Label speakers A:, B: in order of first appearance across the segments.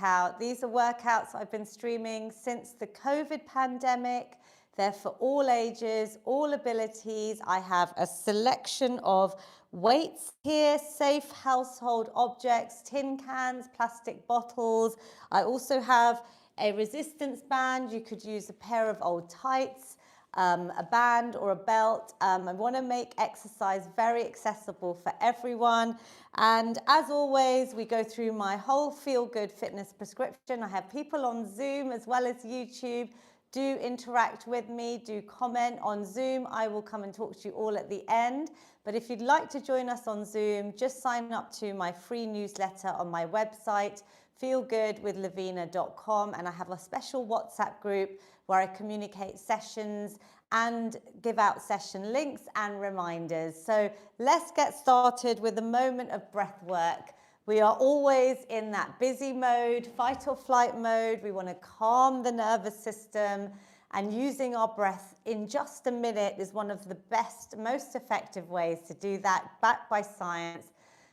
A: out. These are workouts I've been streaming since the COVID pandemic. They're for all ages, all abilities. I have a selection of weights here, safe household objects, tin cans, plastic bottles. I also have a resistance band. You could use a pair of old tights, a band or a belt. I want to make exercise very accessible for everyone. And as always, we go through my whole Feel Good fitness prescription. I have people on Zoom as well as YouTube. Do interact with me, do comment on Zoom. I will come and talk to you all at the end. But if you'd like to join us on Zoom, just sign up to my free newsletter on my website, feelgoodwithlavina.com, and I have a special WhatsApp group where I communicate sessions and give out session links and reminders. So let's get started with a moment of breath work. We are always in that busy mode, fight or flight mode. We want to calm the nervous system, and using our breath in just a minute is one of the best, most effective ways to do that, backed by science.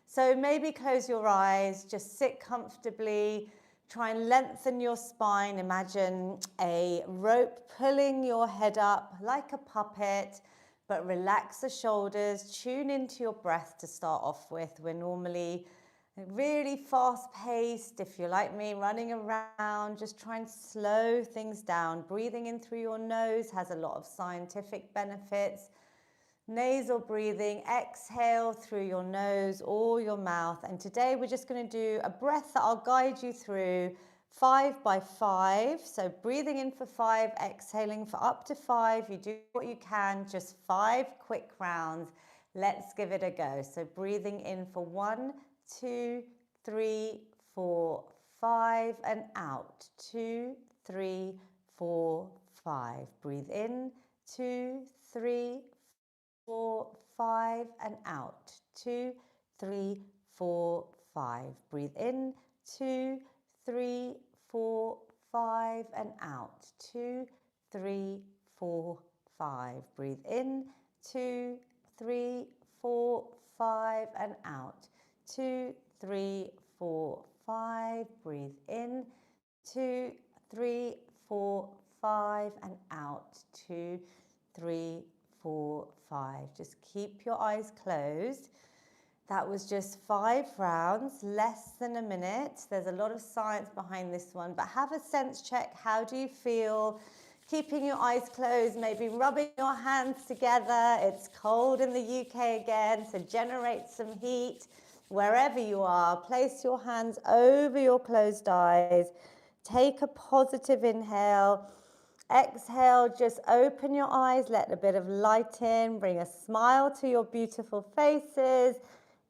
A: So maybe close your eyes, just sit comfortably, try and lengthen your spine. Imagine a rope pulling your head up like a puppet, but relax the shoulders, tune into your breath to start off with. We're normally really fast paced. If you're like me, running around, just try and slow things down. Breathing in through your nose has a lot of scientific benefits. Nasal breathing, exhale through your nose or your mouth. And today we're just going to do a breath that I'll guide you through 5 by 5. So breathing in for 5, exhaling for up to 5. You do what you can, just 5 quick rounds. Let's give it a go. So breathing in for 1, 2, 3, 4, 5, and out. 2, 3, 4, 5. Breathe in, 2, 3, 4, 5, and out. 2, 3, 4, 5. Breathe in, 2, 3, 4, 5, and out. 2, 3, 4, 5. Breathe in, 2, 3, 4, 5, and out. 2, 3, 4, 5. Breathe in, 2, 3, 4, 5, and out. 2, 3, 4, 5. Just keep your eyes closed. That was just 5 rounds, less than a minute. There's a lot of science behind this one, but have a sense check. How do you feel? Keeping your eyes closed, maybe rubbing your hands together. It's cold in the UK again, so generate some heat. Wherever you are, place your hands over your closed eyes. Take a positive inhale. Exhale, just open your eyes, let a bit of light in, bring a smile to your beautiful faces.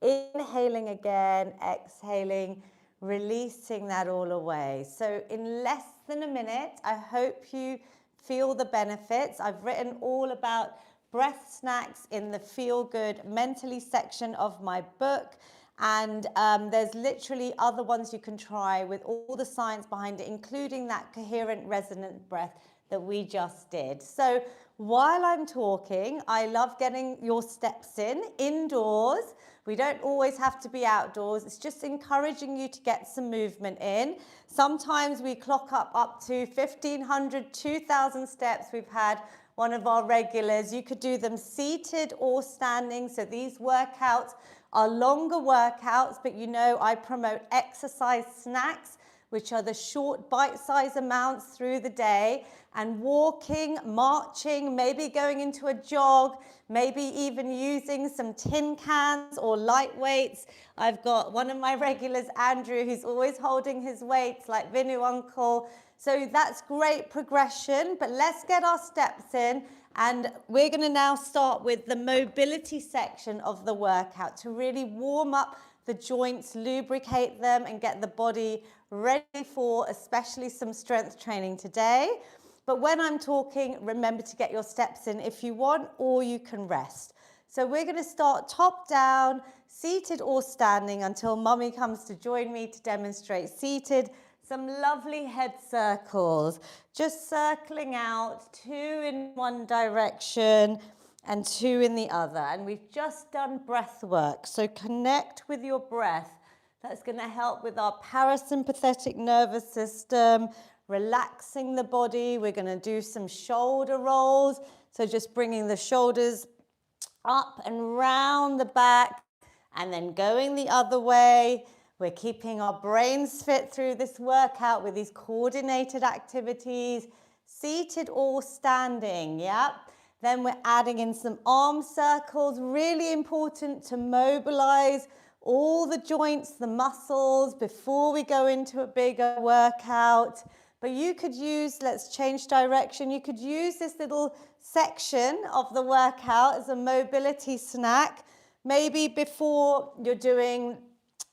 A: Inhaling again, exhaling, releasing that all away. So in less than a minute, I hope you feel the benefits. I've written all about breath snacks in the Feel Good Mentally section of my book. And there's literally other ones you can try with all the science behind it, including that coherent resonant breath that we just did. So while I'm talking, I love getting your steps in indoors. We don't always have to be outdoors. It's just encouraging you to get some movement in. Sometimes we clock up to 1,500, 2,000 steps. We've had one of our regulars. You could do them seated or standing. So these workouts are longer workouts, but you know I promote exercise snacks, which are the short bite-sized amounts through the day, and walking, marching, maybe going into a jog, maybe even using some tin cans or light weights. I've got one of my regulars, Andrew, who's always holding his weights like Vinu Uncle. So that's great progression, but let's get our steps in. And we're going to now start with the mobility section of the workout to really warm up the joints, lubricate them, and get the body ready for especially some strength training today. But when I'm talking, remember to get your steps in if you want, or you can rest. So we're going to start top down, seated or standing, until Mummy comes to join me to demonstrate seated. Some lovely head circles, just circling out, 2 in one direction and 2 in the other. And we've just done breath work. So connect with your breath That's going to help with our parasympathetic nervous system, relaxing the body. We're going to do some shoulder rolls. So just bringing the shoulders up and round the back and then going the other way. We're keeping our brains fit through this workout with these coordinated activities, seated or standing, yeah? Then we're adding in some arm circles, really important to mobilize all the joints, the muscles before we go into a bigger workout. But you could use, let's change direction, you could use this little section of the workout as a mobility snack. Maybe before you're doing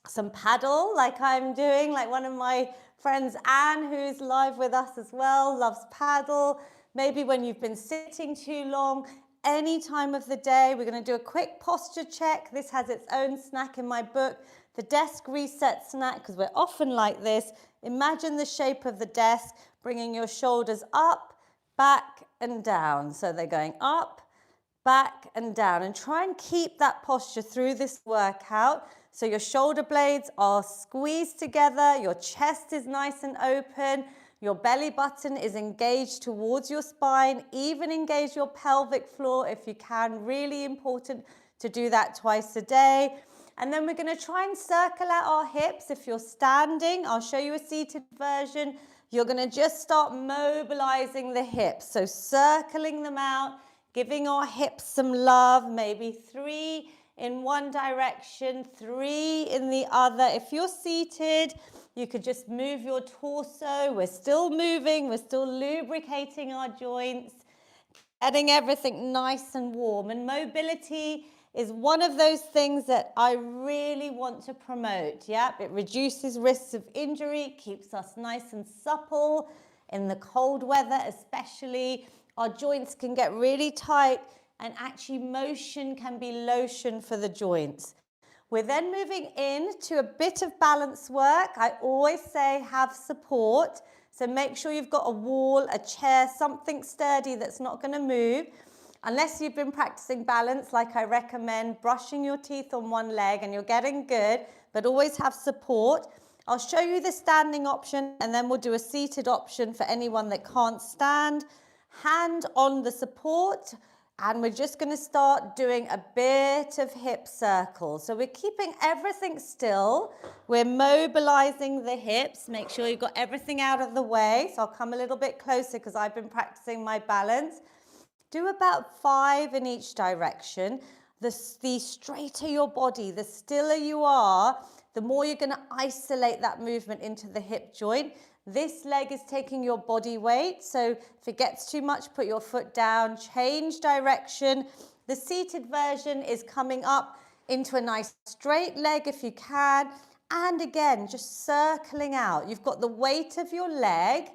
A: some paddle like I'm doing, like one of my friends, Anne, who's live with us as well, loves paddle. Maybe when you've been sitting too long, any time of the day, we're going to do a quick posture check. This has its own snack in my book, the desk reset snack, because we're often like this. Imagine the shape of the desk, bringing your shoulders up, back and down. So they're going up, back and down, and try and keep that posture through this workout. So your shoulder blades are squeezed together, your chest is nice and open, your belly button is engaged towards your spine, even engage your pelvic floor if you can. Really important to do that twice a day. And then we're going to try and circle out our hips. If you're standing, I'll show you a seated version. You're going to just start mobilizing the hips. So circling them out, giving our hips some love, maybe 3 in one direction, 3 in the other. If you're seated, you could just move your torso. We're still moving, we're still lubricating our joints, getting everything nice and warm. And mobility is one of those things that I really want to promote. Yep, it reduces risks of injury, keeps us nice and supple in the cold weather especially. Our joints can get really tight, and actually motion can be lotion for the joints. We're then moving into a bit of balance work. I always say have support. So make sure you've got a wall, a chair, something sturdy that's not going to move. Unless you've been practicing balance, like I recommend brushing your teeth on one leg and you're getting good, but always have support. I'll show you the standing option and then we'll do a seated option for anyone that can't stand. Hand on the support. And we're just going to start doing a bit of hip circles. So we're keeping everything still. We're mobilizing the hips. Make sure you've got everything out of the way. So I'll come a little bit closer because I've been practicing my balance. Do about 5 in each direction. The straighter your body, the stiller you are, the more you're going to isolate that movement into the hip joint. This leg is taking your body weight, so if it gets too much, put your foot down, change direction. The seated version is coming up into a nice straight leg if you can, and again, just circling out. You've got the weight of your leg,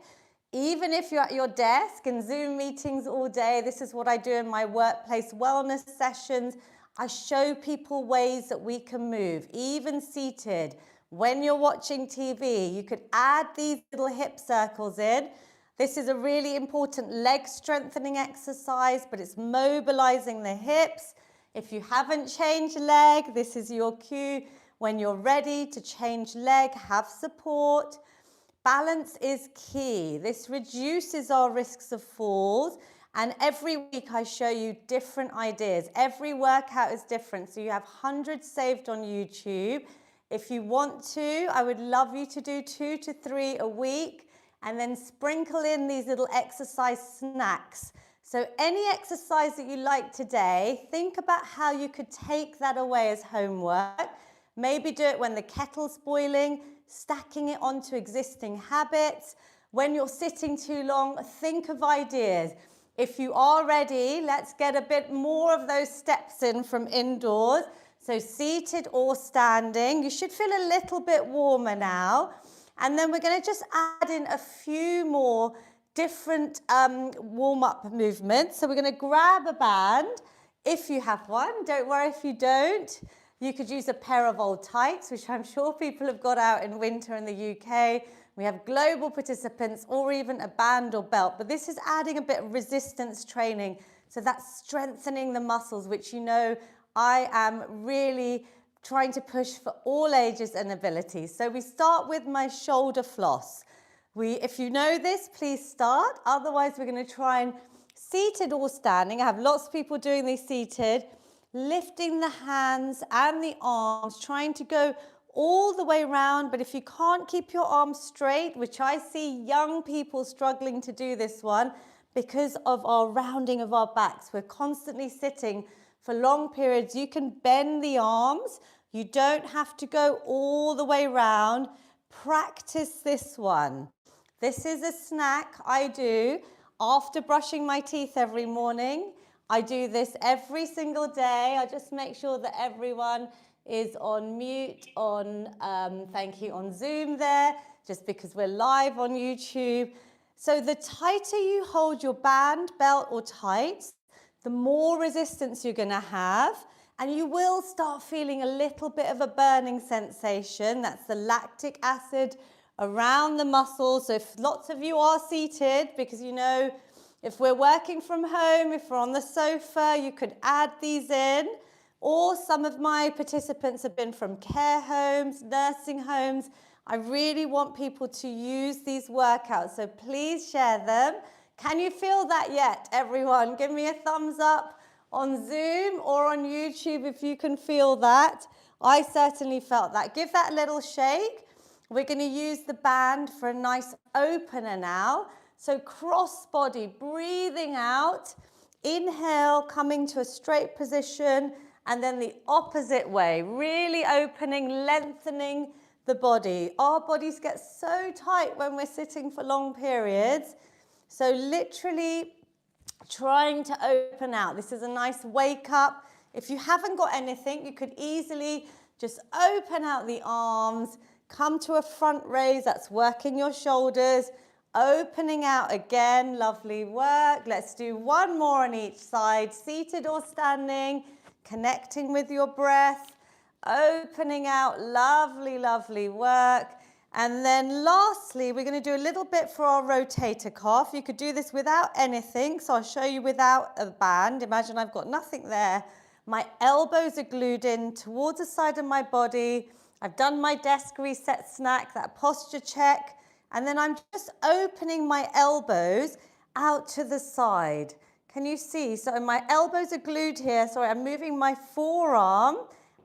A: even if you're at your desk in Zoom meetings all day. This is what I do in my workplace wellness sessions. I show people ways that we can move, even seated. When you're watching TV, you could add these little hip circles in. This is a really important leg strengthening exercise, but it's mobilizing the hips. If you haven't changed leg, this is your cue. When you're ready to change leg, have support. Balance is key. This reduces our risks of falls. And every week I show you different ideas. Every workout is different. So you have hundreds saved on YouTube. If you want to, I would love you to do 2 to 3 a week and then sprinkle in these little exercise snacks. So any exercise that you like today, think about how you could take that away as homework. Maybe do it when the kettle's boiling, stacking it onto existing habits. When you're sitting too long, think of ideas. If you are ready, let's get a bit more of those steps in from indoors. So seated or standing. You should feel a little bit warmer now. And then we're going to just add in a few more different warm-up movements. So we're going to grab a band if you have one. Don't worry if you don't. You could use a pair of old tights, which I'm sure people have got out in winter in the UK. We have global participants or even a band or belt. But this is adding a bit of resistance training. So that's strengthening the muscles, which you know I am really trying to push for all ages and abilities. So we start with my shoulder floss. If you know this, please start. Otherwise, we're going to try and seated or standing. I have lots of people doing these seated, lifting the hands and the arms, trying to go all the way around. But if you can't keep your arms straight, which I see young people struggling to do this one because of our rounding of our backs, we're constantly sitting for long periods. You can bend the arms. You don't have to go all the way around. Practice this one. This is a snack I do after brushing my teeth every morning. I do this every single day. I just make sure that everyone is on mute thank you, on Zoom there, just because we're live on YouTube. So the tighter you hold your band, belt or tights, the more resistance you're going to have, and you will start feeling a little bit of a burning sensation. That's the lactic acid around the muscles. So if lots of you are seated, because you know, if we're working from home, if we're on the sofa, you could add these in. Or some of my participants have been from care homes, nursing homes. I really want people to use these workouts, so please share them. Can you feel that yet, everyone? Give me a thumbs up on Zoom or on YouTube if you can feel that. I certainly felt that. Give that a little shake. We're going to use the band for a nice opener now. So cross body, breathing out. Inhale, coming to a straight position, and then the opposite way, really opening, lengthening the body. Our bodies get so tight when we're sitting for long periods. So literally trying to open out. This is a nice wake up. If you haven't got anything, you could easily just open out the arms, come to a front raise. That's working your shoulders. Opening out again, lovely work. Let's do one more on each side, seated or standing, connecting with your breath, opening out, lovely, lovely work. And then lastly, we're going to do a little bit for our rotator cuff. You could do this without anything, so I'll show you without a band. Imagine I've got nothing there. My elbows are glued in towards the side of my body. I've done my desk reset snack, that posture check. And then I'm just opening my elbows out to the side. Can you see? So my elbows are glued here. Sorry, I'm moving my forearm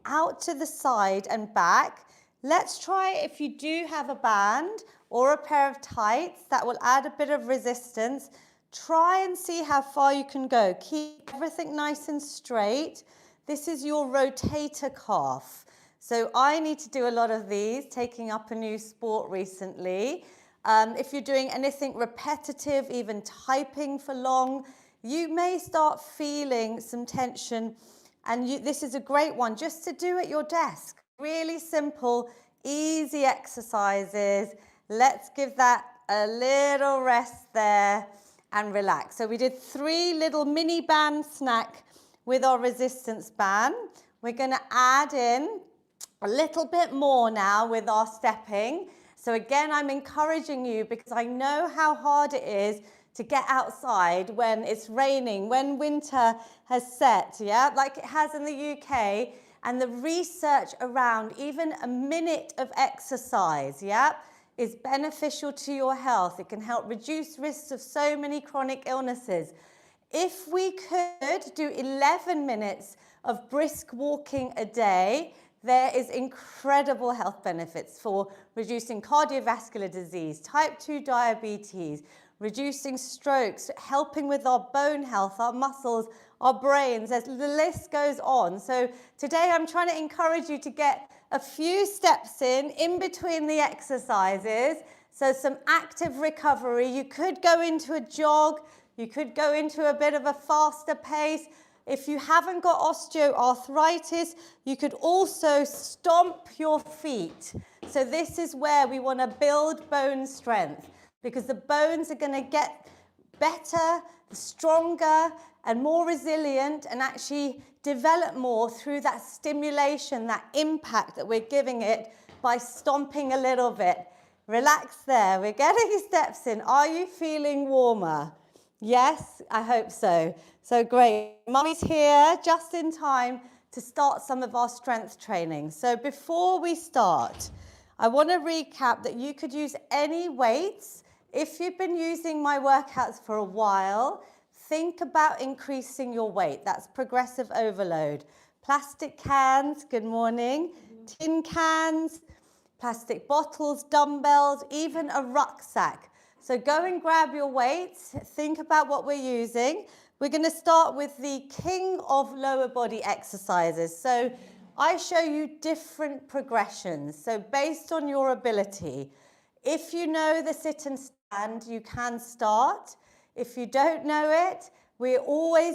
A: out to the side and back. Let's try, if you do have a band or a pair of tights, that will add a bit of resistance. Try and see how far you can go. Keep everything nice and straight. This is your rotator cuff. So I need to do a lot of these, taking up a new sport recently. If you're doing anything repetitive, even typing for long, you may start feeling some tension. And this is a great one just to do at your desk. Really simple, easy exercises. Let's give that a little rest there and relax. So we did 3 little mini band snack with our resistance band. We're going to add in a little bit more now with our stepping. So again, I'm encouraging you because I know how hard it is to get outside when it's raining, when winter has set, yeah, like it has in the UK. And the research around even a minute of exercise, yeah, is beneficial to your health. It can help reduce risks of so many chronic illnesses. If we could do 11 minutes of brisk walking a day, there is incredible health benefits for reducing cardiovascular disease, type 2 diabetes, reducing strokes, helping with our bone health, our muscles, our brains, as the list goes on. So today I'm trying to encourage you to get a few steps in between the exercises. So some active recovery. You could go into a jog, you could go into a bit of a faster pace. If you haven't got osteoarthritis, you could also stomp your feet. So this is where we want to build bone strength, because the bones are going to get better, stronger, and more resilient, and actually develop more through that stimulation, that impact that we're giving it by stomping a little bit. Relax there. We're getting steps in. Are you feeling warmer? Yes, I hope so. So great. Mummy's here just in time to start some of our strength training. So before we start, I want to recap that you could use any weights. If you've been using my workouts for a while, think about increasing your weight. That's progressive overload. Plastic cans, good morning, tin cans, plastic bottles, dumbbells, even a rucksack. So go and grab your weights, think about what we're using. We're going to start with the king of lower body exercises. So I show you different progressions. So based on your ability, if you know the sit and stand, you can start. If you don't know it,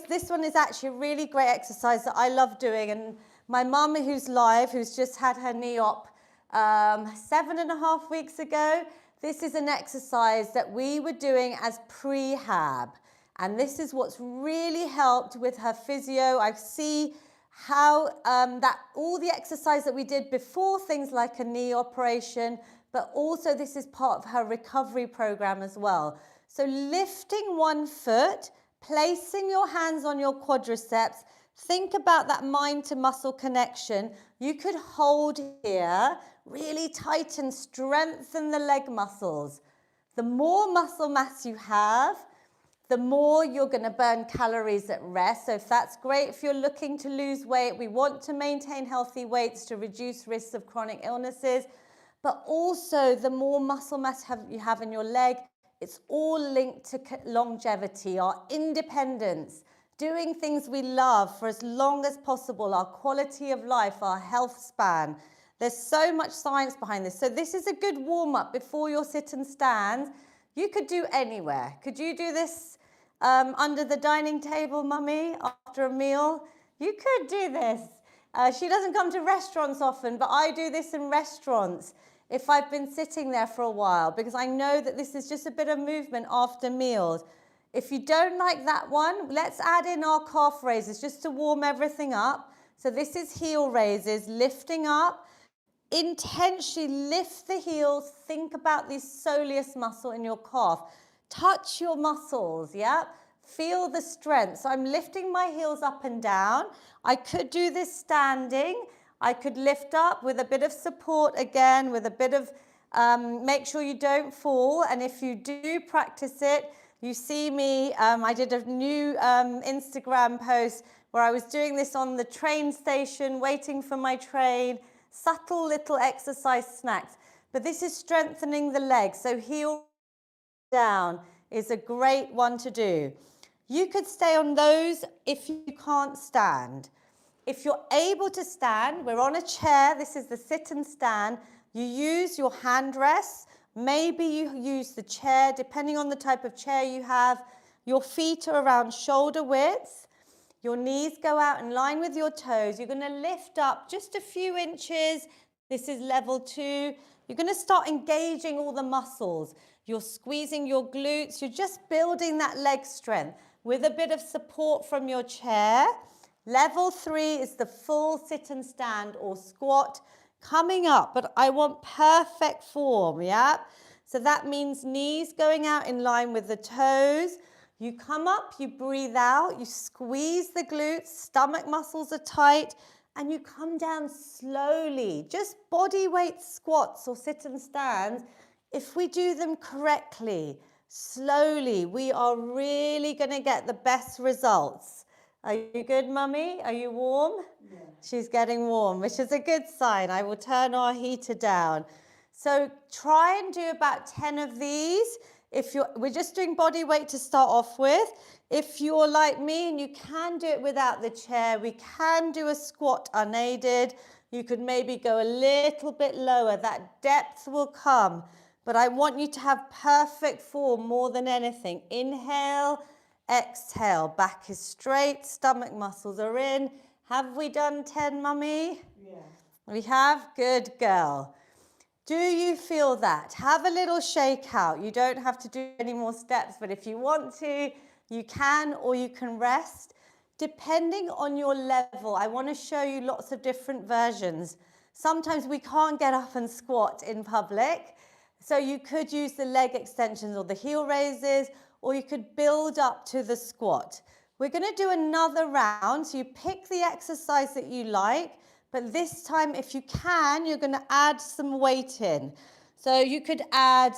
A: this one is actually a really great exercise that I love doing. And my mum, who's live, who's just had her knee op 7.5 weeks ago, this is an exercise that we were doing as prehab. And this is what's really helped with her physio. I see how that all the exercise that we did before things like a knee operation, but also this is part of her recovery program as well. So lifting one foot, placing your hands on your quadriceps, think about that mind to muscle connection. You could hold here, really tighten, strengthen the leg muscles. The more muscle mass you have, the more you're going to burn calories at rest. So if that's great, if you're looking to lose weight, we want to maintain healthy weights to reduce risks of chronic illnesses. But also the more muscle mass you have in your leg, it's all linked to longevity, our independence, doing things we love for as long as possible, our quality of life, our health span. There's so much science behind this. So this is a good warm-up before your sit and stand. You could do anywhere. Could you do this under the dining table, Mummy, after a meal? You could do this. She doesn't come to restaurants often, but I do this in restaurants if I've been sitting there for a while, because I know that this is just a bit of movement after meals. If you don't like that one, let's add in our calf raises just to warm everything up. So this is heel raises, lifting up. Intentionally lift the heels. Think about this soleus muscle in your calf. Touch your muscles, yeah? Feel the strength. So I'm lifting my heels up and down. I could do this standing. I could lift up with a bit of support again, with a bit of, make sure you don't fall. And if you do practice it, you see me, I did a new Instagram post where I was doing this on the train station, waiting for my train. Subtle little exercise snacks. But this is strengthening the legs. So heel down is a great one to do. You could stay on those if you can't stand. If you're able to stand, we're on a chair. This is the sit and stand. You use your hand rests. Maybe you use the chair, depending on the type of chair you have. Your feet are around shoulder width. Your knees go out in line with your toes. You're going to lift up just a few inches. This is level 2. You're going to start engaging all the muscles. You're squeezing your glutes. You're just building that leg strength with a bit of support from your chair. Level 3 is the full sit and stand or squat coming up, but I want perfect form, yeah? So that means knees going out in line with the toes. You come up, you breathe out, you squeeze the glutes, stomach muscles are tight, and you come down slowly. Just body weight squats or sit and stands. If we do them correctly, slowly, we are really going to get the best results. Are you good, Mummy? Are you warm? Yeah. She's getting warm, which is a good sign. I will turn our heater down. So try and do about 10 of these. We're just doing body weight to start off with. If you're like me and you can do it without the chair, we can do a squat unaided. You could maybe go a little bit lower. That depth will come. But I want you to have perfect form more than anything. Inhale, exhale. Back is straight, stomach muscles are in. Have we done 10, Mummy? Yeah. We have? Good girl. Do you feel that? Have a little shake out. You don't have to do any more steps, but if you want to, you can, or you can rest. Depending on your level, I want to show you lots of different versions. Sometimes we can't get up and squat in public, so you could use the leg extensions or the heel raises, or you could build up to the squat. We're going to do another round. So you pick the exercise that you like, but this time, if you can, you're going to add some weight in. So you could add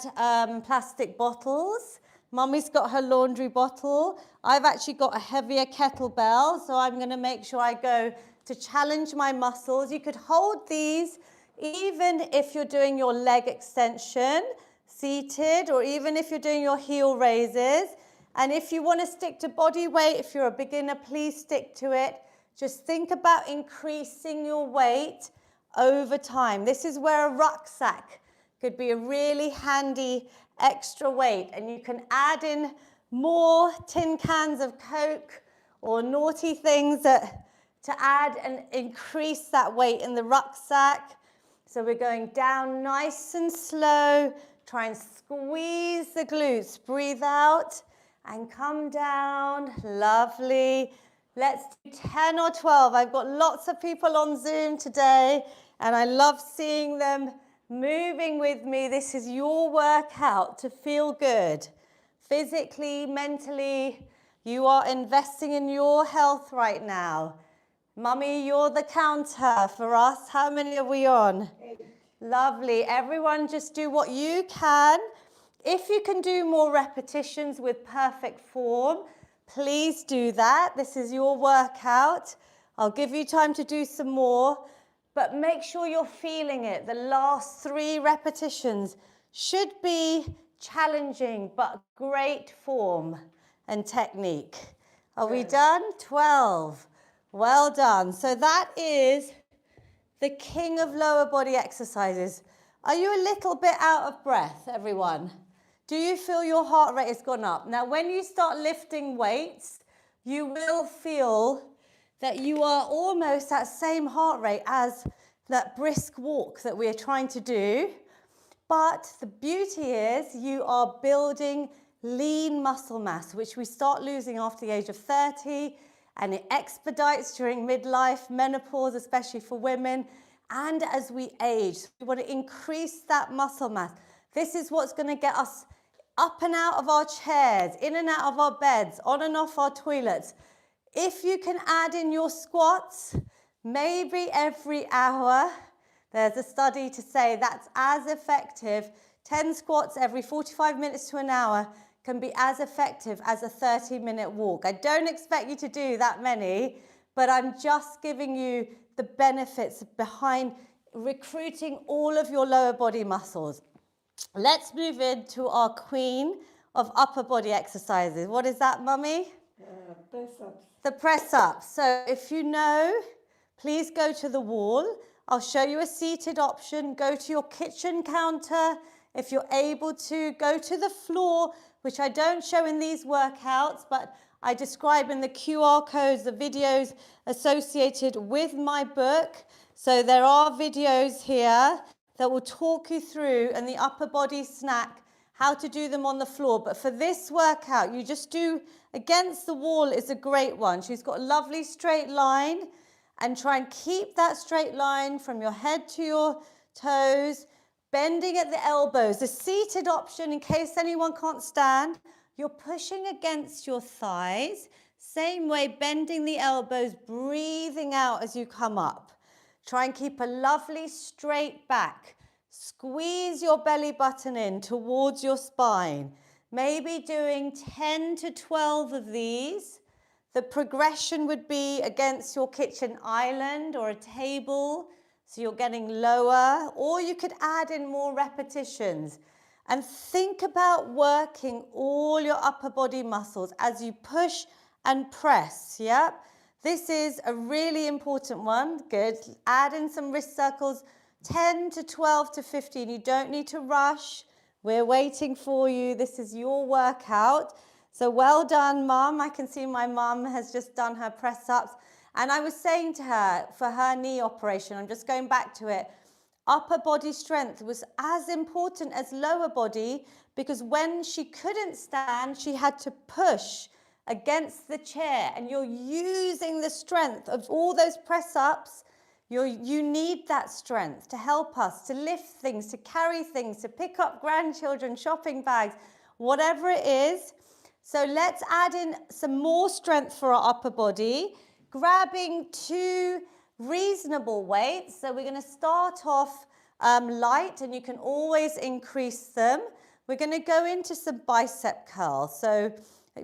A: plastic bottles. Mummy's got her laundry bottle. I've actually got a heavier kettlebell, so I'm going to make sure I go to challenge my muscles. You could hold these even if you're doing your leg extension seated, or even if you're doing your heel raises. And if you want to stick to body weight, if you're a beginner, please stick to it. Just think about increasing your weight over time. This is where a rucksack could be a really handy extra weight, and you can add in more tin cans of Coke or naughty things to add and increase that weight in the rucksack. So we're going down nice and slow. Try and squeeze the glutes. Breathe out and come down. Lovely. Let's do 10 or 12. I've got lots of people on Zoom today, and I love seeing them moving with me. This is your workout to feel good. Physically, mentally, you are investing in your health right now. Mummy, you're the counter for us. How many are we on? 8. Lovely. Everyone just do what you can. If you can do more repetitions with perfect form, please do that. This is your workout. I'll give you time to do some more, but make sure you're feeling it. The last 3 repetitions should be challenging, but great form and technique. Are we done? 12. Well done. So that is the king of lower body exercises. Are you a little bit out of breath, everyone? Do you feel your heart rate has gone up? Now, when you start lifting weights, you will feel that you are almost at same heart rate as that brisk walk that we're trying to do. But the beauty is you are building lean muscle mass, which we start losing after the age of 30, and it expedites during midlife, menopause, especially for women, and as we age. We want to increase that muscle mass. This is what's going to get us up and out of our chairs, in and out of our beds, on and off our toilets. If you can add in your squats, maybe every hour, there's a study to say that's as effective. 10 squats every 45 minutes to an hour can be as effective as a 30-minute walk. I don't expect you to do that many, but I'm just giving you the benefits behind recruiting all of your lower body muscles. Let's move into our queen of upper body exercises. What is that, Mummy?
B: Press-ups.
A: The press-ups. So if you know, please go to the wall. I'll show you a seated option. Go to your kitchen counter. If you're able to, go to the floor, which I don't show in these workouts, but I describe in the QR codes, the videos associated with my book. So there are videos here that will talk you through, and the upper body snack, how to do them on the floor. But for this workout, you just do against the wall is a great one. She's got a lovely straight line, and try and keep that straight line from your head to your toes, bending at the elbows. The seated option, in case anyone can't stand, you're pushing against your thighs. Same way, bending the elbows, breathing out as you come up. Try and keep a lovely straight back. Squeeze your belly button in towards your spine. Maybe doing 10 to 12 of these. The progression would be against your kitchen island or a table, so you're getting lower, or you could add in more repetitions. And think about working all your upper body muscles as you push and press, yeah? This is a really important one. Good. Add in some wrist circles, 10 to 12 to 15. You don't need to rush. We're waiting for you. This is your workout. So well done, Mum. I can see my mum has just done her press-ups. And I was saying to her, for her knee operation, I'm just going back to it, upper body strength was as important as lower body, because when she couldn't stand, she had to push against the chair, and you're using the strength of all those press-ups. You need that strength to help us to lift things, to carry things, to pick up grandchildren, shopping bags, whatever it is. So let's add in some more strength for our upper body, grabbing 2 reasonable weights. So we're going to start off light, and you can always increase them. We're going to go into some bicep curls. So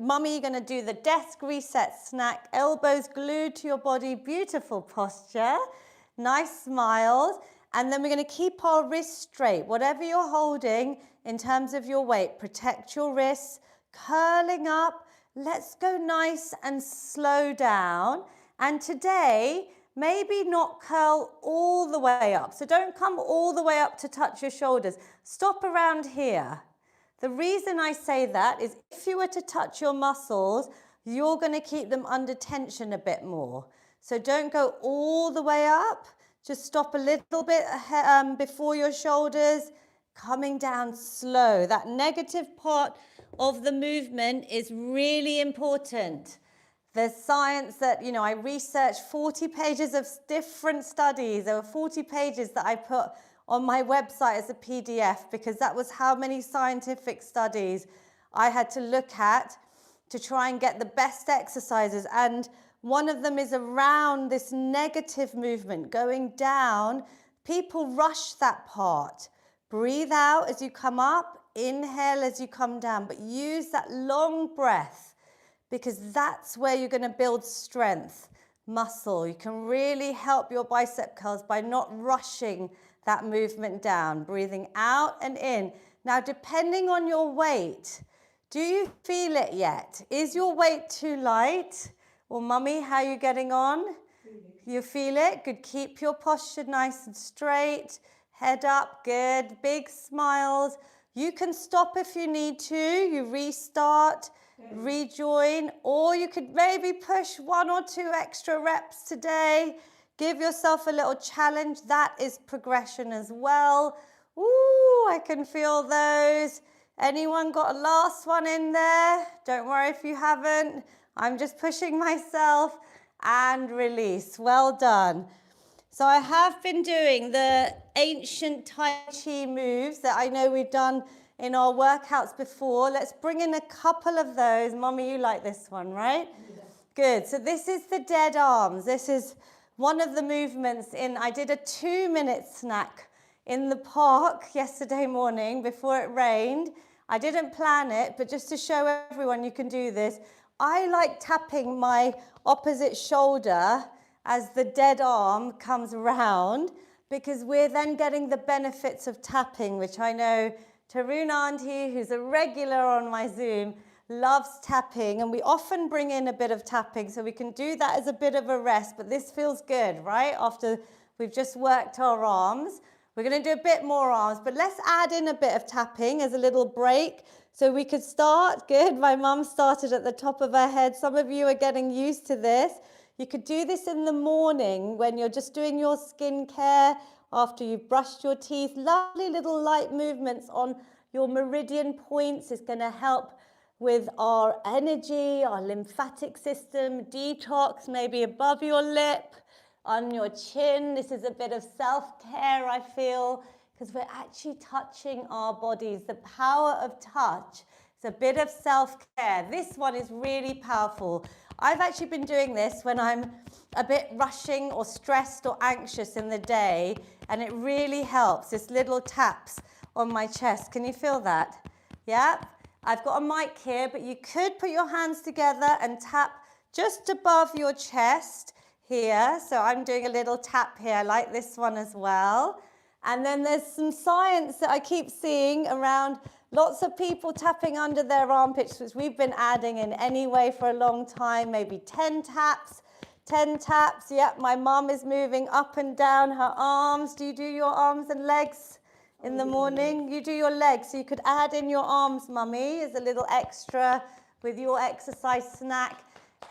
A: Mummy, you're going to do the desk reset snack, elbows glued to your body, beautiful posture, nice smiles. And then we're going to keep our wrists straight. Whatever you're holding in terms of your weight, protect your wrists, curling up. Let's go nice and slow down. And today, maybe not curl all the way up. So don't come all the way up to touch your shoulders. Stop around here. The reason I say that is if you were to touch your muscles, you're going to keep them under tension a bit more. So don't go all the way up. Just stop a little bit before your shoulders, coming down slow. That negative part of the movement is really important. There's science that, I researched 40 pages of different studies. There were 40 pages that I put on my website as a PDF because that was how many scientific studies I had to look at to try and get the best exercises. And one of them is around this negative movement, going down. People rush that part. Breathe out as you come up, inhale as you come down, but use that long breath because that's where you're going to build strength, muscle. You can really help your bicep curls by not rushing that movement down, breathing out and in. Now, depending on your weight, do you feel it yet? Is your weight too light? Or Mummy, how are you getting on? You feel it? Good. Keep your posture nice and straight. Head up. Good. Big smiles. You can stop if you need to. You restart, rejoin, or you could maybe push 1 or 2 extra reps today. Give yourself a little challenge. That is progression as well. Ooh, I can feel those. Anyone got a last one in there? Don't worry if you haven't. I'm just pushing myself and release. Well done. So I have been doing the ancient Tai Chi moves that I know we've done in our workouts before. Let's bring in a couple of those. Mommy, you like this one, right? Yeah. Good. So this is the dead arms. This is one of the movements I did a 2-minute snack in the park yesterday morning before it rained. I didn't plan it, but just to show everyone you can do this. I like tapping my opposite shoulder as the dead arm comes around because we're then getting the benefits of tapping, which I know Tarun Auntie, who's a regular on my Zoom, loves tapping. And we often bring in a bit of tapping, so we can do that as a bit of a rest. But this feels good, right? After we've just worked our arms. We're going to do a bit more arms, but let's add in a bit of tapping as a little break. So we could start, good, my mum started at the top of her head. Some of you are getting used to this. You could do this in the morning when you're just doing your skincare, after you've brushed your teeth. Lovely little light movements on your meridian points is going to help with our energy, our lymphatic system, detox, maybe above your lip, on your chin. This is a bit of self-care, I feel, because we're actually touching our bodies. The power of touch. It's a bit of self-care. This one is really powerful. I've actually been doing this when I'm a bit rushing or stressed or anxious in the day, and it really helps. This little taps on my chest. Can you feel that? Yeah? I've got a mic here, but you could put your hands together and tap just above your chest here. So I'm doing a little tap here. I like this one as well. And then there's some science that I keep seeing around lots of people tapping under their armpits, which we've been adding in anyway for a long time, maybe 10 taps. 10 taps. Yep, my mum is moving up and down her arms. Do you do your arms and legs in the morning? You do your legs, so you could add in your arms, Mummy, as a little extra with your exercise snack.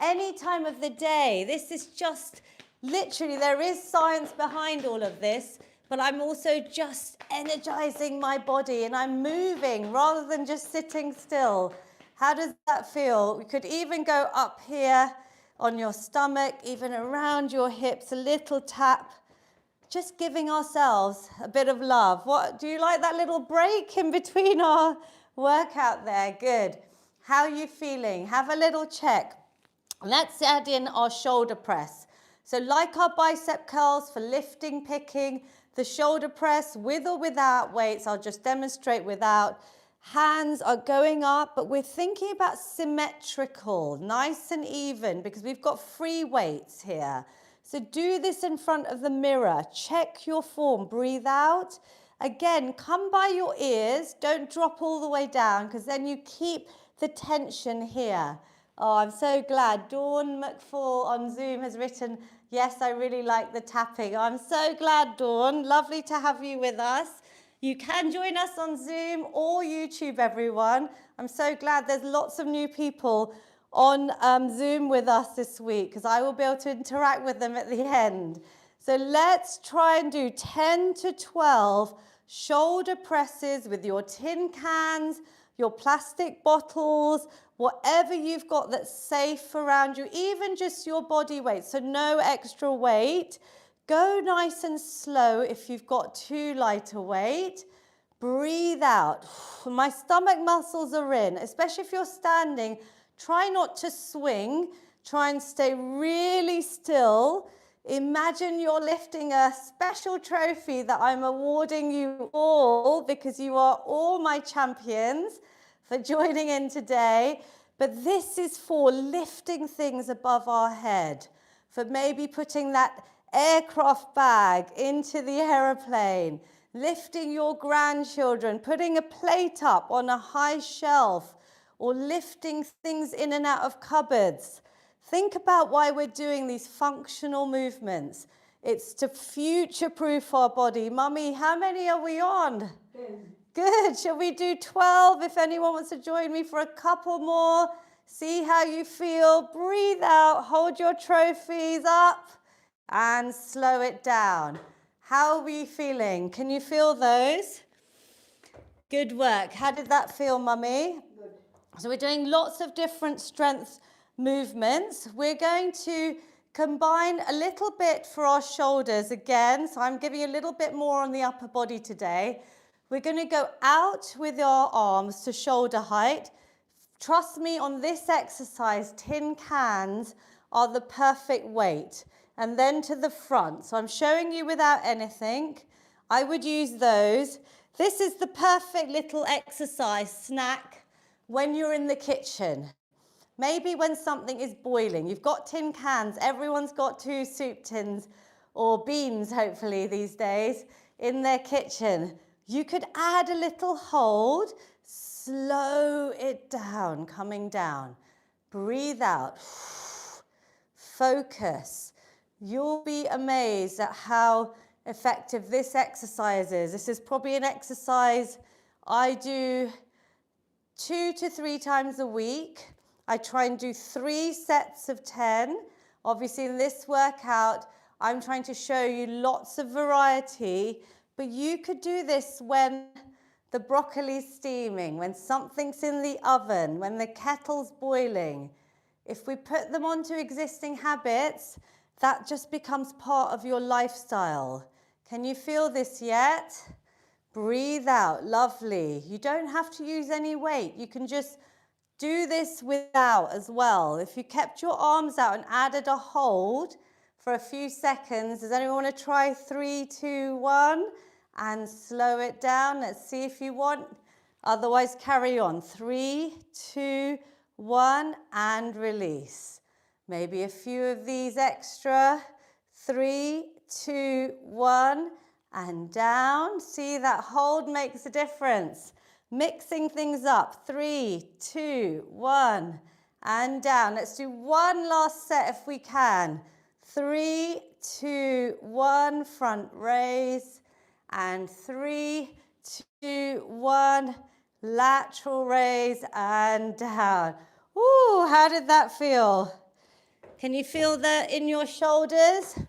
A: Any time of the day. This is just literally, there is science behind all of this, but I'm also just energizing my body and I'm moving rather than just sitting still. How does that feel? We could even go up here on your stomach, even around your hips, a little tap, just giving ourselves a bit of love. What do you like, that little break in between our workout there? Good. How are you feeling? Have a little check. Let's add in our shoulder press. So like our bicep curls for lifting, picking, the shoulder press with or without weights, I'll just demonstrate without. Hands are going up, but we're thinking about symmetrical, nice and even, because we've got free weights here. So do this in front of the mirror. Check your form. Breathe out. Again, come by your ears. Don't drop all the way down, because then you keep the tension here. Oh, I'm so glad. Dawn McFall on Zoom has written, yes, I really like the tapping. I'm so glad, Dawn. Lovely to have you with us. You can join us on Zoom or YouTube, everyone. I'm so glad there's lots of new people on Zoom with us this week, because I will be able to interact with them at the end. So let's try and do 10 to 12 shoulder presses with your tin cans, your plastic bottles, whatever you've got that's safe around you, even just your body weight, so no extra weight. Go nice and slow if you've got too light a weight. Breathe out. My stomach muscles are in, especially if you're standing. Try not to swing. Try and stay really still. Imagine you're lifting a special trophy that I'm awarding you all, because you are all my champions for joining in today. But this is for lifting things above our head, for maybe putting that aircraft bag into the aeroplane, lifting your grandchildren, putting a plate up on a high shelf, or lifting things in and out of cupboards. Think about why we're doing these functional movements. It's to future-proof our body. Mummy, how many are we on? 10. Good. Shall we do 12 if anyone wants to join me for a couple more? See how you feel. Breathe out. Hold your trophies up and slow it down. How are we feeling? Can you feel those? Good work. How did that feel, Mummy? Good. So we're doing lots of different strength movements. We're going to combine a little bit for our shoulders again. So I'm giving you a little bit more on the upper body today. We're going to go out with our arms to shoulder height. Trust me, on this exercise, tin cans are the perfect weight. And then to the front. So I'm showing you without anything. I would use those. This is the perfect little exercise snack when you're in the kitchen. Maybe when something is boiling. You've got tin cans. Everyone's got 2 soup tins, or beans, hopefully, these days, in their kitchen. You could add a little hold. Slow it down, coming down. Breathe out. Focus. You'll be amazed at how effective this exercise is. This is probably an exercise I do 2 to 3 times a week. I try and do 3 sets of 10. Obviously, in this workout, I'm trying to show you lots of variety, but you could do this when the broccoli's steaming, when something's in the oven, when the kettle's boiling. If we put them onto existing habits, that just becomes part of your lifestyle. Can you feel this yet? Breathe out. Lovely. You don't have to use any weight. You can just do this without as well. If you kept your arms out and added a hold for a few seconds, does anyone want to try 3, 2, 1 and slow it down? Let's see if you want. Otherwise, carry on. 3, 2, 1 and release. Maybe a few of these extra. 3, 2, 1 and down. See, that hold makes a difference. Mixing things up. 3, 2, 1 and down. Let's do one last set if we can. 3, 2, 1, front raise. And 3, 2, 1, lateral raise and down. Ooh, how did that feel? Can you feel that in your shoulders?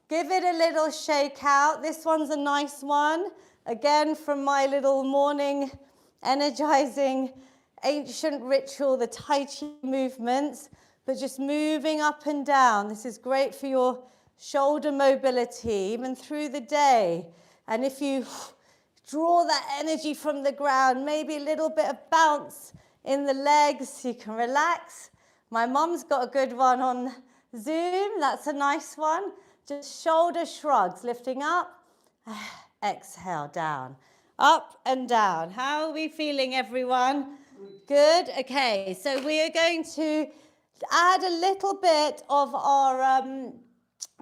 A: Give it a little shake out. This one's a nice one. Again, from my little morning energizing ancient ritual, the Tai Chi movements, but just moving up and down. This is great for your shoulder mobility, even through the day. And if you draw that energy from the ground, maybe a little bit of bounce in the legs, you can relax. My mum's got a good one on Zoom. That's a nice one. Just shoulder shrugs, lifting up, exhale, down, up and down. How are we feeling, everyone? Good. Okay, so we are going to add a little bit of our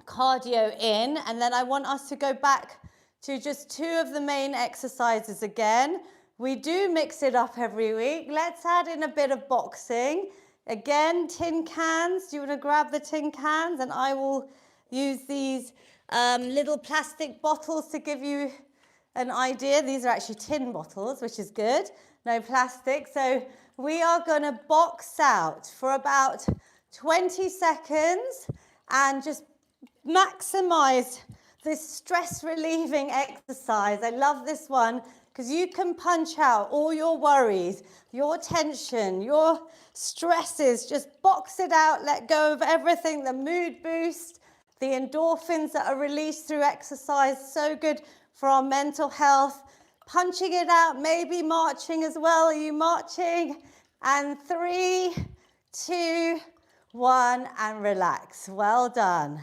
A: cardio in, and then I want us to go back to just 2 of the main exercises again. We do mix it up every week. Let's add in a bit of boxing. Again, tin cans. Do you want to grab the tin cans? And I will use these little plastic bottles to give you an idea. These are actually tin bottles, which is good. No plastic. So we are going to box out for about 20 seconds and just maximize this stress relieving exercise. I love this one because you can punch out all your worries, your tension, your stresses. Just box it out, let go of everything, the mood boost, the endorphins that are released through exercise. So good for our mental health. Punching it out, maybe marching as well. Are you marching? And 3, 2, 1, and relax. Well done.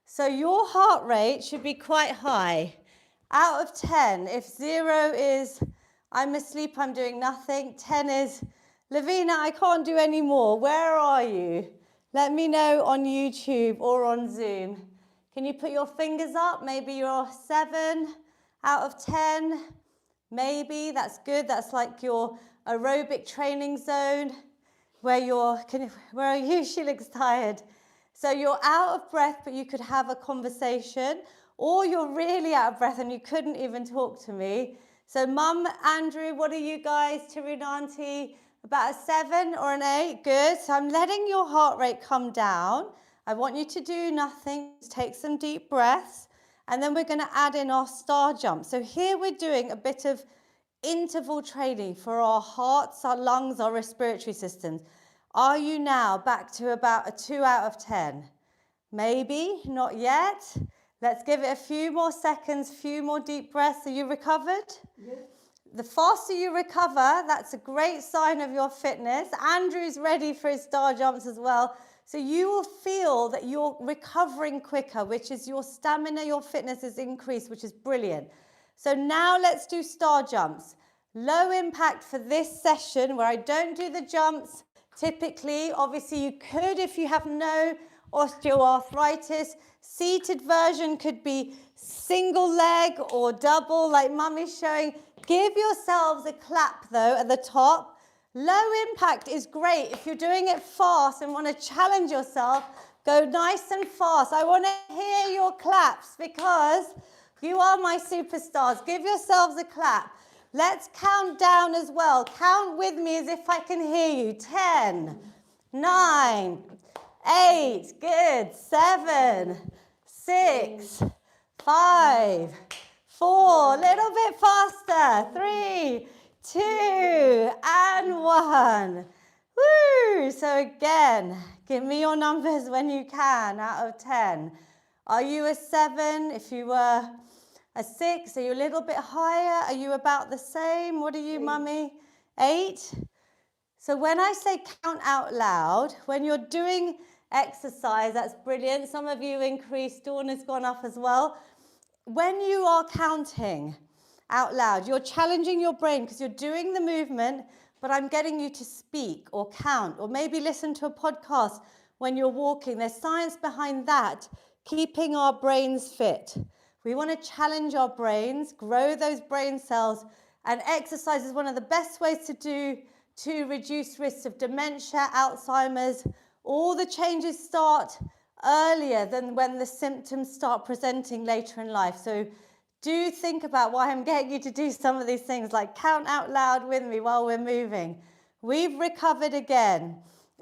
A: So your heart rate should be quite high. Out of 10, if 0 is, I'm asleep, I'm doing nothing. 10 is, Lavina, I can't do any more. Where are you? Let me know on YouTube or on Zoom. Can you put your fingers up? Maybe you're 7 out of 10. Maybe, that's good. That's like your aerobic training zone where where are you? She looks tired. So you're out of breath, but you could have a conversation, or you're really out of breath and you couldn't even talk to me. So Mum, Andrew, what are you guys? Tarun Auntie, about a 7 or an 8? Good. So I'm letting your heart rate come down. I want you to do nothing. Just take some deep breaths. And then we're going to add in our star jump. So here we're doing a bit of interval training for our hearts, our lungs, our respiratory systems. Are you now back to about a 2 out of 10? Maybe, not yet. Let's give it a few more seconds, few more deep breaths. Are you recovered? Yes. The faster you recover, that's a great sign of your fitness. Andrew's ready for his star jumps as well. So you will feel that you're recovering quicker, which is your stamina, your fitness is increased, which is brilliant. So now let's do star jumps. Low impact for this session where I don't do the jumps. Typically, obviously you could if you have no osteoarthritis. Seated version could be single leg or double like Mummy's showing. Give yourselves a clap though at the top. Low impact is great. If you're doing it fast and want to challenge yourself, go nice and fast. I want to hear your claps because you are my superstars. Give yourselves a clap. Let's count down as well. Count with me as if I can hear you. 10, 9, 8, good. 7, 6, 5, 4, little bit faster. 3, 2, and 1. Woo! So again, give me your numbers when you can out of 10. Are you a 7? If you were a 6, are you a little bit higher? Are you about the same? What are you, 8. Mummy? 8? So when I say count out loud, when you're doing exercise, that's brilliant. Some of you increased, Dawn has gone up as well. When you are counting out loud, you're challenging your brain because you're doing the movement, but I'm getting you to speak or count or maybe listen to a podcast when you're walking. There's science behind that, keeping our brains fit. We want to challenge our brains, grow those brain cells, and exercise is one of the best ways to reduce risks of dementia, Alzheimer's. All the changes start earlier than when the symptoms start presenting later in life. So do think about why I'm getting you to do some of these things, like count out loud with me while we're moving. We've recovered again.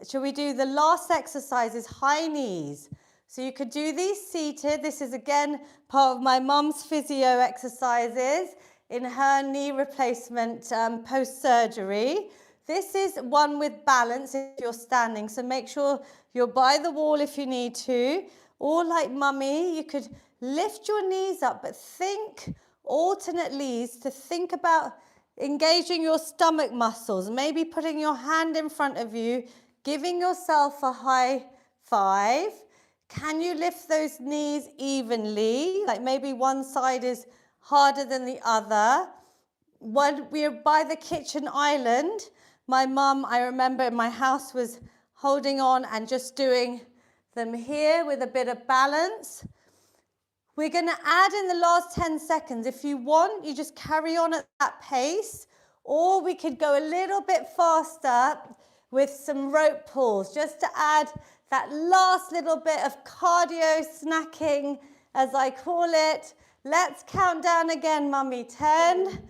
A: Shall we do the last exercise is high knees. So you could do these seated. This is again part of my mum's physio exercises in her knee replacement post-surgery. This is one with balance if you're standing. So make sure you're by the wall if you need to. Or like Mummy, you could lift your knees up, but think alternate knees to think about engaging your stomach muscles, maybe putting your hand in front of you, giving yourself a high five. Can you lift those knees evenly? Like maybe one side is harder than the other. When we were by the kitchen island, my mum, I remember in my house, was holding on and just doing them here with a bit of balance. We're going to add in the last 10 seconds. If you want, you just carry on at that pace, or we could go a little bit faster with some rope pulls, just to add that last little bit of cardio snacking, as I call it. Let's count down again, Mummy. 10,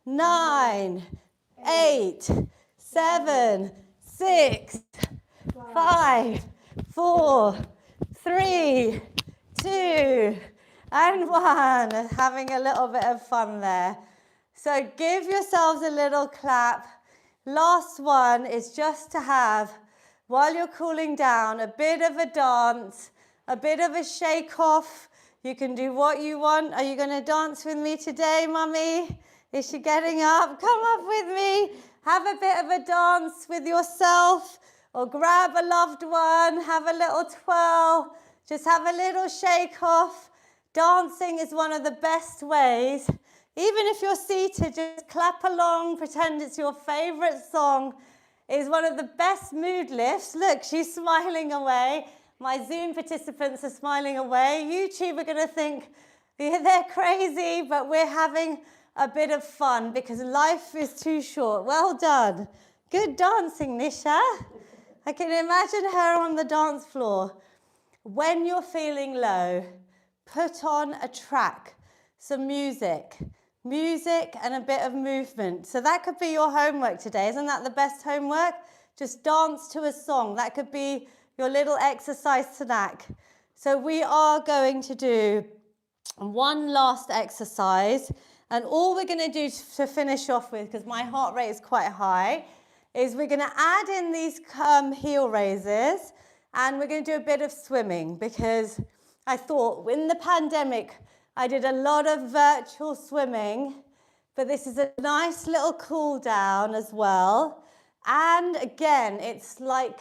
A: 9, 8, 7, 6, 5, 4, 3, 2, and 1. Having a little bit of fun there. So give yourselves a little clap. Last one is just to have, while you're cooling down, a bit of a dance, a bit of a shake off. You can do what you want. Are you going to dance with me today, Mummy? Is she getting up? Come up with me. Have a bit of a dance with yourself, or grab a loved one, have a little twirl, just have a little shake off. Dancing is one of the best ways. Even if you're seated, just clap along, pretend it's your favorite song. It's one of the best mood lifts. Look, she's smiling away. My Zoom participants are smiling away. YouTube are going to think they're crazy, but we're having a bit of fun because life is too short. Well done. Good dancing, Nisha. I can imagine her on the dance floor. When you're feeling low, put on a track, some music and a bit of movement. So that could be your homework today. Isn't that the best homework? Just dance to a song. That could be your little exercise snack. So we are going to do one last exercise. And all we're going to do to finish off with, because my heart rate is quite high, is we're going to add in these heel raises, and we're going to do a bit of swimming, because I thought in the pandemic I did a lot of virtual swimming, but this is a nice little cool down as well. And again, it's like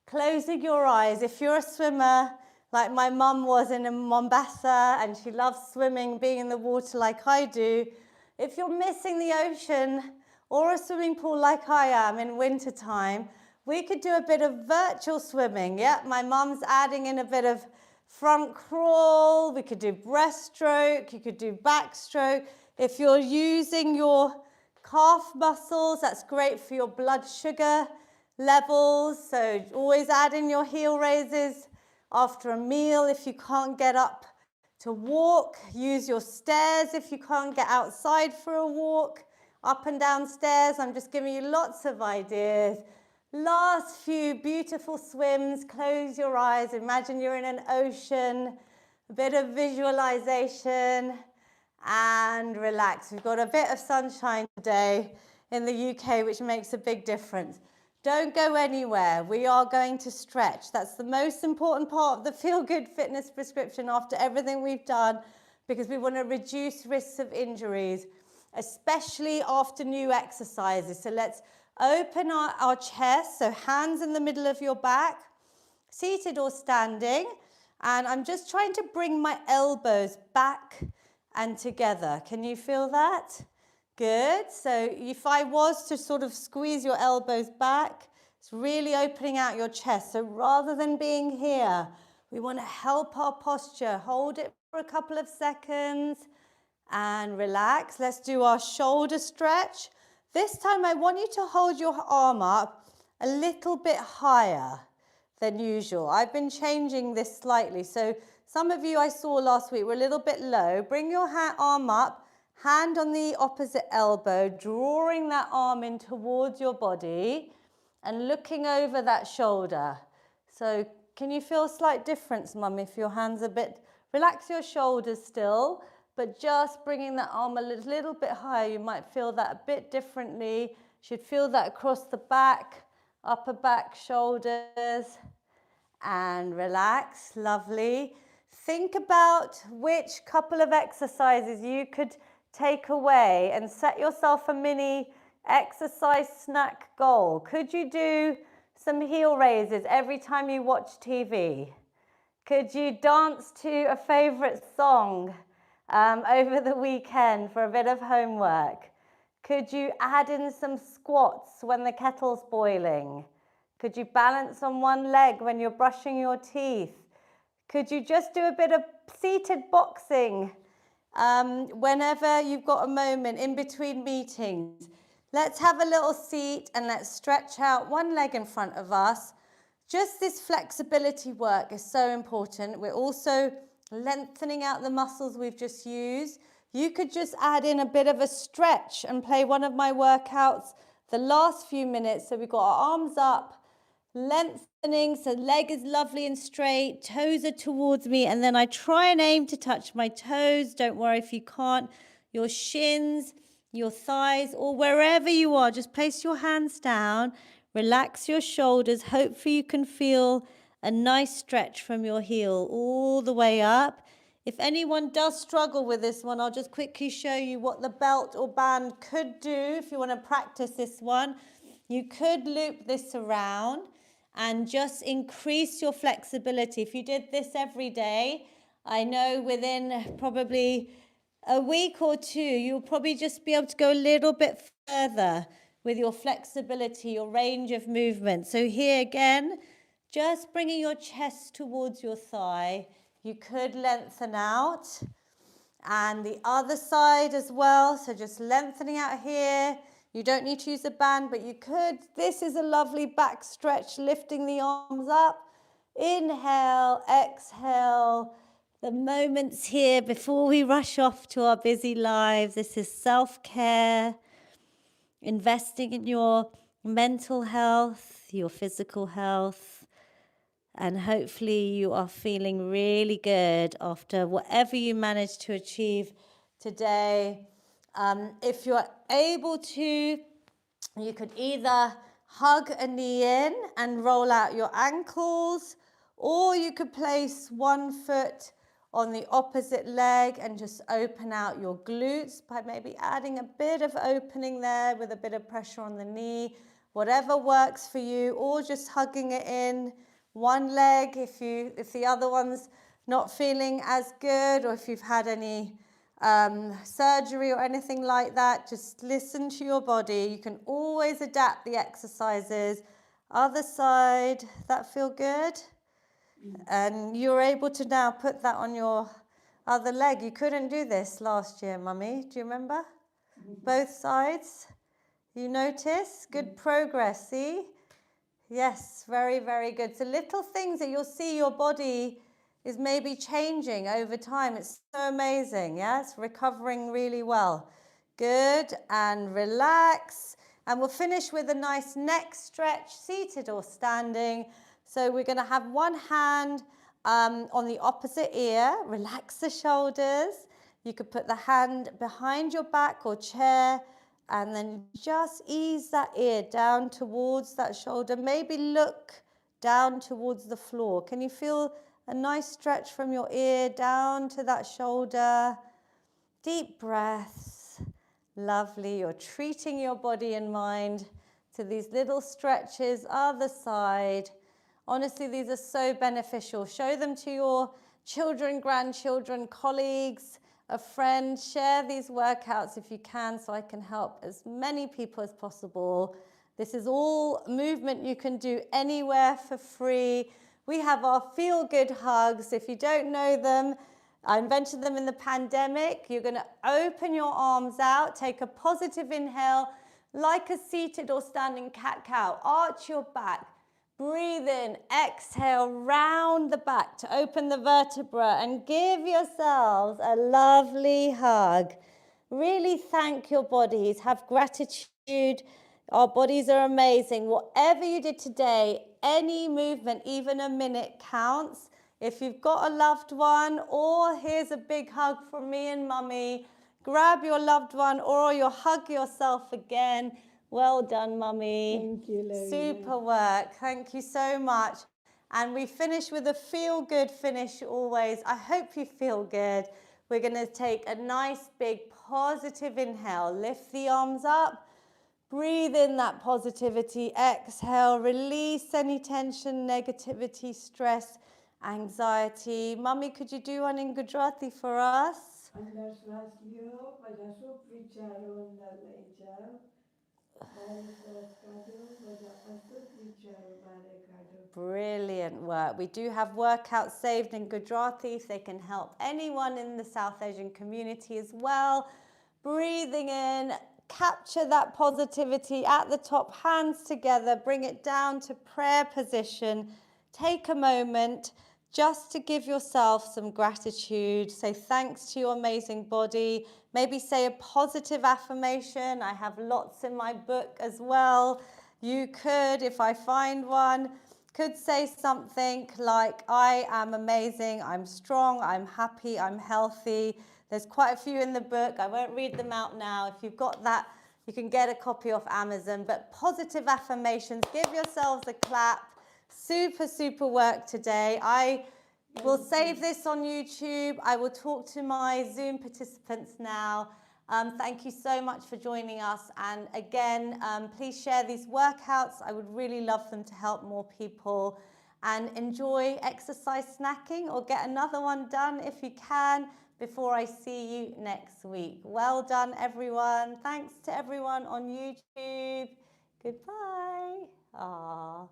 A: closing your eyes. If you're a swimmer, like my mum was in Mombasa, and she loves swimming, being in the water like I do. If you're missing the ocean or a swimming pool like I am in winter time, we could do a bit of virtual swimming. Yeah, my mum's adding in a bit of front crawl. We could do breaststroke. You could do backstroke. If you're using your calf muscles, that's great for your blood sugar levels. So always add in your heel raises. After a meal, if you can't get up to walk, use your stairs if you can't get outside for a walk, up and down stairs. I'm just giving you lots of ideas. Last few beautiful swims. Close your eyes. Imagine you're in an ocean. A bit of visualization and relax. We've got a bit of sunshine today in the UK, which makes a big difference. Don't go anywhere. We are going to stretch. That's the most important part of the Feel Good Fitness prescription after everything we've done, because we want to reduce risks of injuries, especially after new exercises. So let's open our chest, so hands in the middle of your back, seated or standing. And I'm just trying to bring my elbows back and together. Can you feel that? Good. So if I was to sort of squeeze your elbows back, it's really opening out your chest. So rather than being here, we want to help our posture. Hold it for a couple of seconds and relax. Let's do our shoulder stretch. This time I want you to hold your arm up a little bit higher than usual. I've been changing this slightly. So some of you I saw last week were a little bit low. Bring your arm up, hand on the opposite elbow, drawing that arm in towards your body and looking over that shoulder. So can you feel a slight difference, Mum, if your hand's a bit, relax your shoulders still, but just bringing that arm a little bit higher. You might feel that a bit differently. You should feel that across the back, upper back, shoulders, and relax. Lovely. Think about which couple of exercises you could take away and set yourself a mini exercise snack goal? Could you do some heel raises every time you watch TV? Could you dance to a favorite song over the weekend for a bit of homework? Could you add in some squats when the kettle's boiling? Could you balance on one leg when you're brushing your teeth? Could you just do a bit of seated boxing whenever you've got a moment in between meetings? Let's have a little seat and let's stretch out one leg in front of us. Just this flexibility work is so important. We're also lengthening out the muscles we've just used. You could just add in a bit of a stretch and play one of my workouts the last few minutes. So we've got our arms up, lengthening, so leg is lovely and straight, toes are towards me, and then I try and aim to touch my toes. Don't worry if you can't. Your shins, your thighs, or wherever you are, just place your hands down, relax your shoulders. Hopefully you can feel a nice stretch from your heel all the way up. If anyone does struggle with this one, I'll just quickly show you what the belt or band could do if you want to practice this one. You could loop this around and just increase your flexibility. If you did this every day, I know within probably a week or two, you'll probably just be able to go a little bit further with your flexibility, your range of movement. So here again, just bringing your chest towards your thigh. You could lengthen out. And the other side as well. So just lengthening out here. You don't need to use a band, but you could. This is a lovely back stretch, lifting the arms up. Inhale, exhale. The moments here before we rush off to our busy lives. This is self-care, investing in your mental health, your physical health. And hopefully you are feeling really good after whatever you managed to achieve today. If you're able to, you could either hug a knee in and roll out your ankles, or you could place one foot on the opposite leg and just open out your glutes by maybe adding a bit of opening there with a bit of pressure on the knee, whatever works for you, or just hugging it in. One leg if the other one's not feeling as good, or if you've had any surgery or anything like that, just listen to your body. You can always adapt the exercises. Other side, that feel good? And you're able to now put that on your other leg. You couldn't do this last year, Mummy. Do you remember? Both sides. You notice? Good progress, see? Yes, very, very good. So little things that you'll see your body is maybe changing over time. It's so amazing, yes? Recovering really well. Good, and relax. And we'll finish with a nice neck stretch, seated or standing. So we're going to have one hand on the opposite ear. Relax the shoulders. You could put the hand behind your back or chair, and then just ease that ear down towards that shoulder. Maybe look down towards the floor. Can you feel a nice stretch from your ear down to that shoulder? Deep breaths. Lovely. You're treating your body and mind to these little stretches. Other side. Honestly, these are so beneficial. Show them to your children, grandchildren, colleagues, a friend. Share these workouts if you can, so I can help as many people as possible. This is all movement you can do anywhere for free. We have our feel-good hugs. If you don't know them, I invented them in the pandemic. You're going to open your arms out, take a positive inhale, like a seated or standing cat-cow. Arch your back. Breathe in, exhale, round the back to open the vertebra and give yourselves a lovely hug. Really thank your bodies. Have gratitude. Our bodies are amazing. Whatever you did today, any movement, even a minute counts. If you've got a loved one, or here's a big hug from me and Mummy, grab your loved one or you'll hug yourself again. Well done, Mummy.
B: Thank you, Lorena.
A: Super work. Thank you so much. And we finish with a feel-good finish always. I hope you feel good. We're going to take a nice big positive inhale. Lift the arms up. Breathe in that positivity. Exhale. Release any tension, negativity, stress, anxiety. Mummy, could you do one in Gujarati for us?
B: અંદર શ્વાસ લ્યો, બધા શુભ વિચારો અંદર લઈ જાઓ. બારે શ્વાસ કાઢો, બધા અશુભ વિચારો બારે કાઢો.
A: Brilliant work. We do have workouts saved in Gujarati if they can help anyone in the South Asian community as well. Breathing in, capture that positivity at the top, hands together, bring it down to prayer position. Take a moment just to give yourself some gratitude. Say thanks to your amazing body. Maybe say a positive affirmation. I have lots in my book as well. You could, if I find one, could say something like, I am amazing, I'm strong, I'm happy, I'm healthy. There's quite a few in the book. I won't read them out now. If you've got that, you can get a copy off Amazon. But positive affirmations, give yourselves a clap. Super, super work today. I will save this on YouTube. I will talk to my Zoom participants now. Thank you so much for joining us. And again, please share these workouts. I would really love them to help more people. And enjoy exercise snacking or get another one done if you can before I see you next week. Well done, everyone. Thanks to everyone on YouTube. Goodbye. Aww.